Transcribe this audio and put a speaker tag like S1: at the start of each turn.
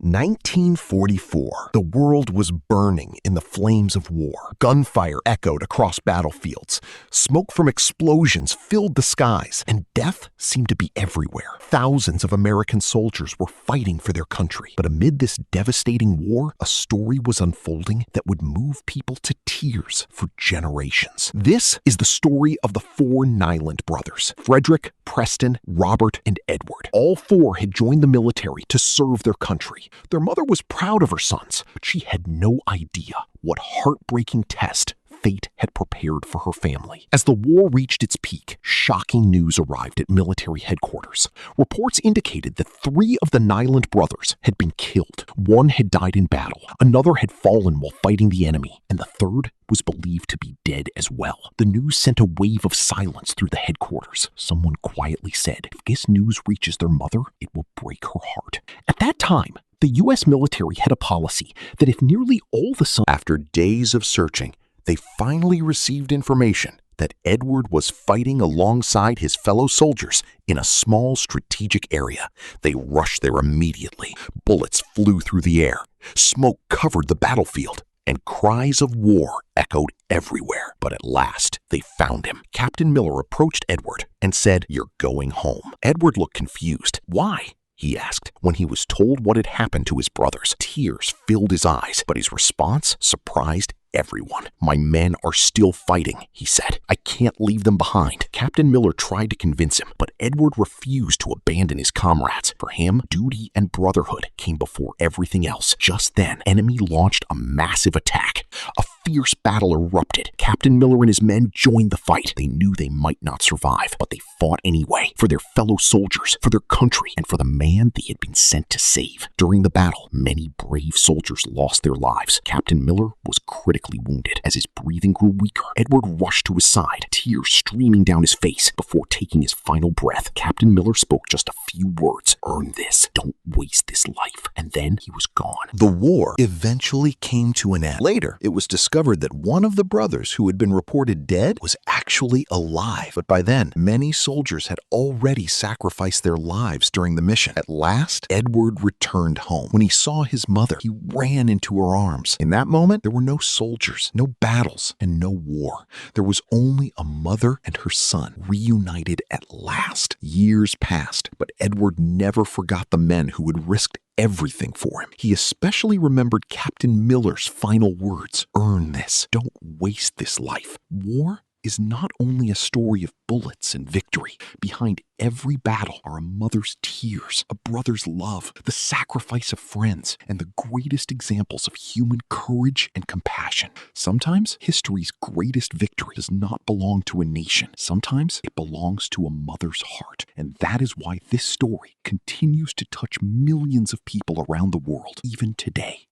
S1: 1944. The world was burning in the flames of war. Gunfire echoed across battlefields. Smoke from explosions filled the skies, and death seemed to be everywhere. Thousands of American soldiers were fighting for their country. But amid this devastating war, a story was unfolding that would move people to tears for generations. This is the story of the four Nyland brothers: Frederick, Preston, Robert, and Edward. All four had joined the military to serve their country. Their mother was proud of her sons, but she had no idea what heartbreaking test fate had prepared for her family. As the war reached its peak, shocking news arrived at military headquarters. Reports indicated that 3 of the Nyland brothers had been killed. One had died in battle, another had fallen while fighting the enemy, and the third was believed to be dead as well. The news sent a wave of silence through the headquarters. Someone quietly said, "If this news reaches their mother, it will break her heart." At that time, the U.S. military had a policy that if nearly all the sons...
S2: After days of searching, they finally received information that Edward was fighting alongside his fellow soldiers in a small strategic area. They rushed there immediately. Bullets flew through the air. Smoke covered the battlefield, and cries of war echoed everywhere. But at last, they found him. Captain Miller approached Edward and said, "You're going home." Edward looked confused. "Why?" he asked. When he was told what had happened to his brothers, tears filled his eyes, but his response surprised everyone. "My men are still fighting," he said. "I can't leave them behind." Captain Miller tried to convince him, but Edward refused to abandon his comrades. For him, duty and brotherhood came before everything else. Just then, enemy launched a massive attack. A fierce battle erupted. Captain Miller and his men joined the fight. They knew they might not survive, but they fought anyway, for their fellow soldiers, for their country, and for the man they had been sent to save. During the battle, many brave soldiers lost their lives. Captain Miller was critically wounded. As his breathing grew weaker, Edward rushed to his side, tears streaming down his face. Before taking his final breath, Captain Miller spoke just a few words: "Earn this. Don't waste this life." And then he was gone.
S1: The war eventually came to an end. Later, it was discovered that one of the brothers who had been reported dead was actually alive. But by then, many soldiers had already sacrificed their lives during the mission. At last, Edward returned home. When he saw his mother, he ran into her arms. In that moment, there were no soldiers, no battles, and no war. There was only a mother and her son, reunited at last. Years passed, but Edward never forgot the men who had risked everything for him. He especially remembered Captain Miller's final words: "Earn this. Don't waste this life." War is not only a story of bullets and victory. Behind every battle are a mother's tears, a brother's love, the sacrifice of friends, and the greatest examples of human courage and compassion. Sometimes history's greatest victory does not belong to a nation. Sometimes it belongs to a mother's heart. And that is why this story continues to touch millions of people around the world, even today.